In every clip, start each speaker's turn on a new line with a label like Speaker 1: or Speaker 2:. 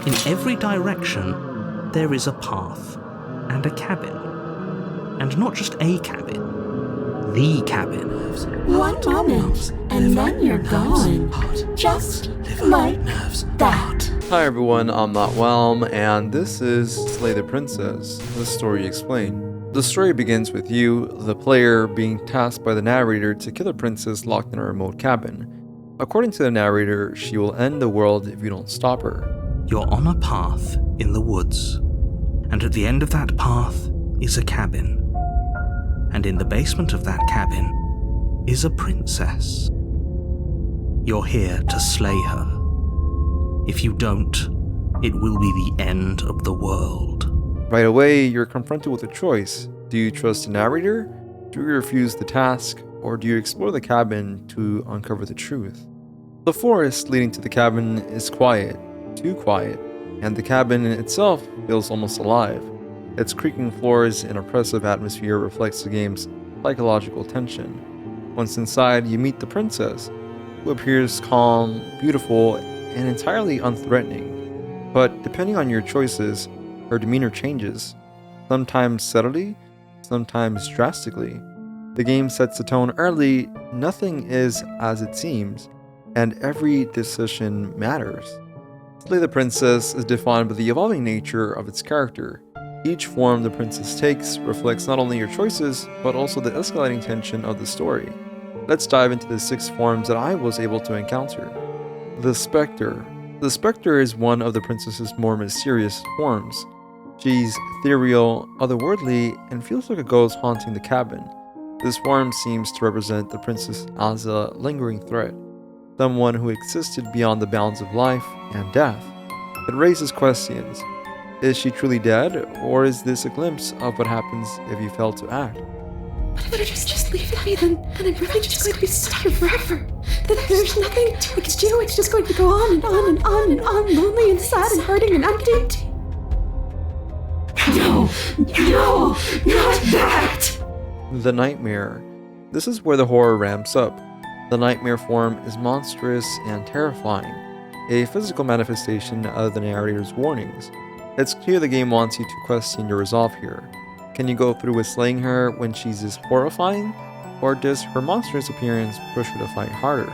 Speaker 1: In every direction, there is a path and a cabin. And not just a cabin, the cabin.
Speaker 2: One moment, and then you're gone. Just like that.
Speaker 3: Hi everyone, I'm Not Whelm, and this is Slay the Princess, the story explained. The story begins with you, the player, being tasked by the narrator to kill a princess locked in a remote cabin. According to the narrator, she will end the world if you don't stop her.
Speaker 1: You're on a path in the woods, and at the end of that path is a cabin. And in the basement of that cabin is a princess. You're here to slay her. If you don't, it will be the end of the world.
Speaker 3: Right away, you're confronted with a choice. Do you trust the narrator? Do you refuse the task? Or do you explore the cabin to uncover the truth? The forest leading to the cabin is quiet, too quiet, and the cabin in itself feels almost alive. Its creaking floors and oppressive atmosphere reflects the game's psychological tension. Once inside, you meet the princess, who appears calm, beautiful, and entirely unthreatening. But depending on your choices, her demeanor changes, sometimes subtly, sometimes drastically. The game sets the tone early, nothing is as it seems, and every decision matters. Slay the Princess is defined by the evolving nature of its character. Each form the princess takes reflects not only your choices, but also the escalating tension of the story. Let's dive into the 6 forms that I was able to encounter. The Spectre. The Spectre is one of the princess's more mysterious forms. She's ethereal, otherworldly, and feels like a ghost haunting the cabin. This form seems to represent the princess as a lingering threat, someone who existed beyond the bounds of life and death. It raises questions. Is she truly dead, or is this a glimpse of what happens if you fail to act?
Speaker 2: But if you just leave me, then I'm really just going to be stuck here forever. There's nothing I can do. It's just going to go on and on and on and on, lonely and sad and hurting and empty. No, not that!
Speaker 3: The Nightmare. This is where the horror ramps up. The nightmare form is monstrous and terrifying, a physical manifestation of the narrator's warnings. It's clear the game wants you to question your resolve here. Can you go through with slaying her when she's this horrifying? Or does her monstrous appearance push her to fight harder?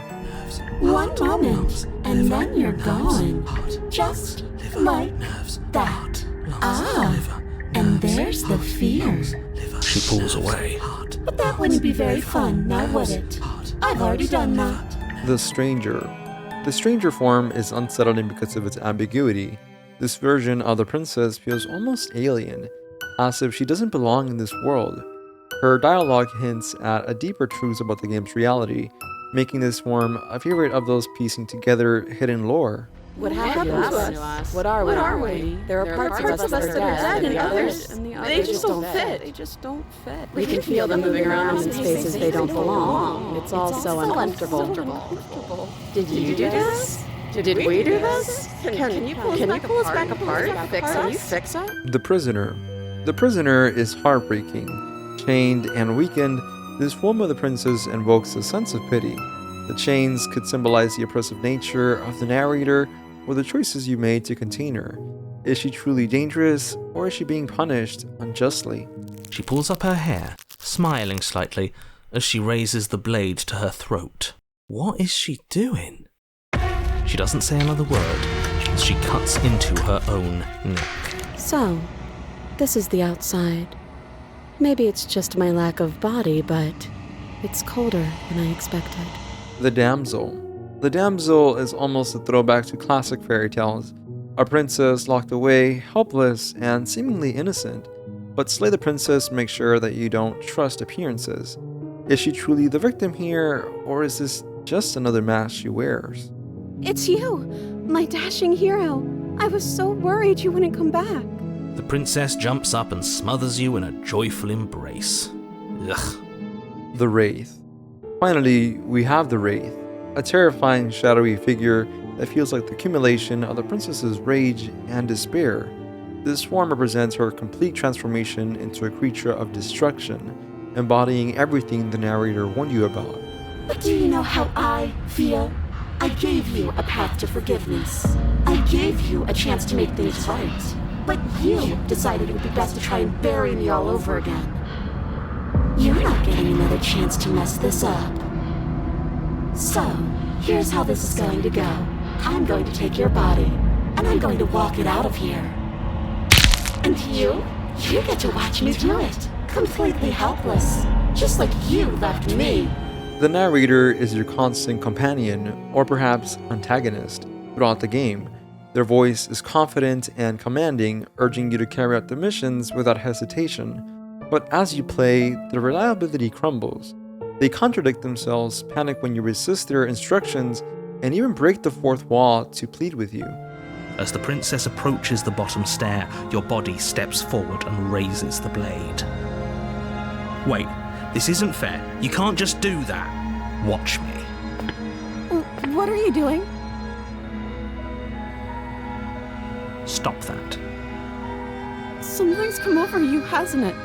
Speaker 2: One moment, and then you're gone. Just like that. And there's the fear.
Speaker 1: She pulls away.
Speaker 2: But that wouldn't be very fun, now would it? I've already done that.
Speaker 3: The Stranger. The Stranger form is unsettling because of its ambiguity. This version of the princess feels almost alien, as if she doesn't belong in this world. Her dialogue hints at a deeper truth about the game's reality, making this form a favorite of those piecing together hidden lore.
Speaker 4: What happened to us? What are we? There are parts of us that are dead, and others, they just don't fit. We can feel them moving around in spaces they don't belong. It's all so uncomfortable. Did you do this? Did we do this? Can you pull us back apart? Can you fix us?
Speaker 3: The Prisoner. The Prisoner is heartbreaking. Chained and weakened, this form of the princess invokes a sense of pity. The chains could symbolize the oppressive nature of the narrator or the choices you made to contain her. Is she truly dangerous, or is she being punished unjustly?
Speaker 1: She pulls up her hair, smiling slightly, as she raises the blade to her throat. What is she doing? She doesn't say another word as she cuts into her own neck.
Speaker 4: So, this is the outside. Maybe it's just my lack of body, but it's colder than I expected.
Speaker 3: The Damsel. The Damsel is almost a throwback to classic fairy tales. A princess locked away, helpless, and seemingly innocent. But Slay the Princess makes sure that you don't trust appearances. Is she truly the victim here, or is this just another mask she wears?
Speaker 2: It's you, my dashing hero. I was so worried you wouldn't come back.
Speaker 1: The princess jumps up and smothers you in a joyful embrace. Ugh.
Speaker 3: The Wraith. Finally, we have the Wraith, a terrifying shadowy figure that feels like the accumulation of the princess's rage and despair. This form represents her complete transformation into a creature of destruction, embodying everything the narrator warned you about.
Speaker 2: But do you know how I feel? I gave you a path to forgiveness. I gave you a chance to make things right. But you decided it would be best to try and bury me all over again. You're not getting another chance to mess this up. So, here's how this is going to go. I'm going to take your body, and I'm going to walk it out of here. And you get to watch me do it. Completely helpless. Just like you left me.
Speaker 3: The narrator is your constant companion, or perhaps antagonist, throughout the game. Their voice is confident and commanding, urging you to carry out the missions without hesitation. But as you play, their reliability crumbles. They contradict themselves, panic when you resist their instructions, and even break the fourth wall to plead with you.
Speaker 1: As the princess approaches the bottom stair, your body steps forward and raises the blade. Wait, this isn't fair. You can't just do that. Watch me.
Speaker 2: What are you doing?
Speaker 1: Stop that.
Speaker 2: Something's come over you, hasn't it?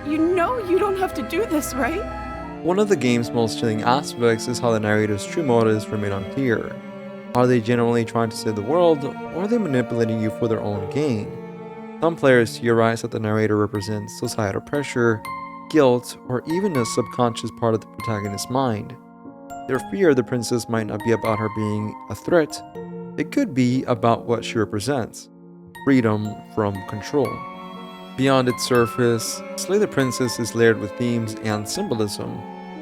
Speaker 2: You know you don't have to do this, right?
Speaker 3: One of the game's most chilling aspects is how the narrator's true motives remain unclear. Are they genuinely trying to save the world, or are they manipulating you for their own gain? Some players theorize that the narrator represents societal pressure, guilt, or even a subconscious part of the protagonist's mind. Their fear of the princess might not be about her being a threat. It could be about what she represents: freedom from control. Beyond its surface, Slay the Princess is layered with themes and symbolism.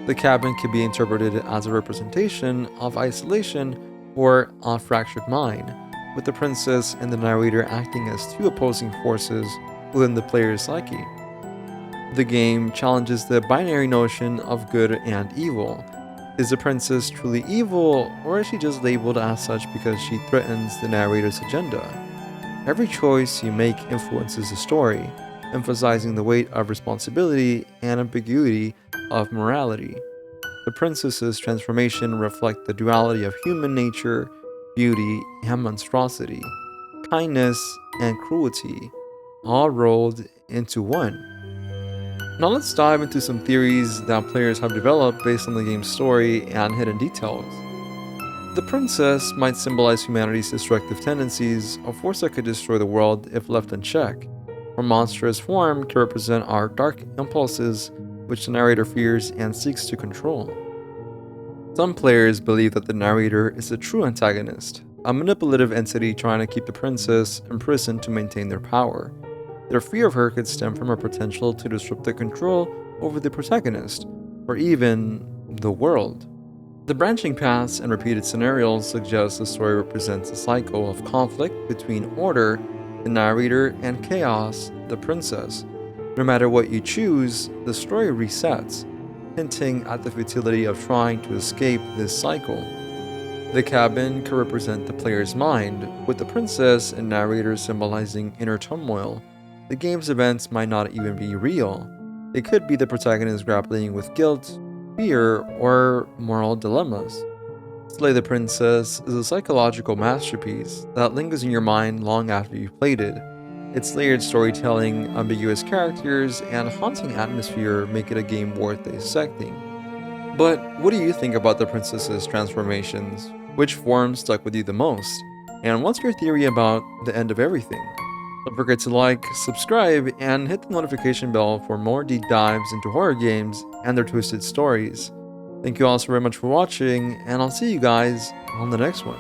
Speaker 3: The cabin can be interpreted as a representation of isolation or a fractured mind, with the princess and the narrator acting as two opposing forces within the player's psyche. The game challenges the binary notion of good and evil. Is the princess truly evil, or is she just labeled as such because she threatens the narrator's agenda? Every choice you make influences the story, emphasizing the weight of responsibility and ambiguity of morality. The princess's transformation reflects the duality of human nature, beauty and monstrosity, kindness and cruelty, all rolled into one. Now let's dive into some theories that players have developed based on the game's story and hidden details. The princess might symbolize humanity's destructive tendencies, a force that could destroy the world if left unchecked. Her monstrous form can represent our dark impulses, which the narrator fears and seeks to control. Some players believe that the narrator is the true antagonist, a manipulative entity trying to keep the princess imprisoned to maintain their power. Their fear of her could stem from her potential to disrupt the control over the protagonist, or even the world. The branching paths and repeated scenarios suggest the story represents a cycle of conflict between order, the narrator, and chaos, the princess. No matter what you choose, the story resets, hinting at the futility of trying to escape this cycle. The cabin could represent the player's mind, with the princess and narrator symbolizing inner turmoil. The game's events might not even be real. It could be the protagonist grappling with guilt, fear, or moral dilemmas. Slay the Princess is a psychological masterpiece that lingers in your mind long after you've played it. Its layered storytelling, ambiguous characters, and haunting atmosphere make it a game worth dissecting. But what do you think about the princess's transformations? Which form stuck with you the most? And what's your theory about the end of everything? Don't forget to like, subscribe, and hit the notification bell for more deep dives into horror games and their twisted stories. Thank you all so very much for watching, and I'll see you guys on the next one.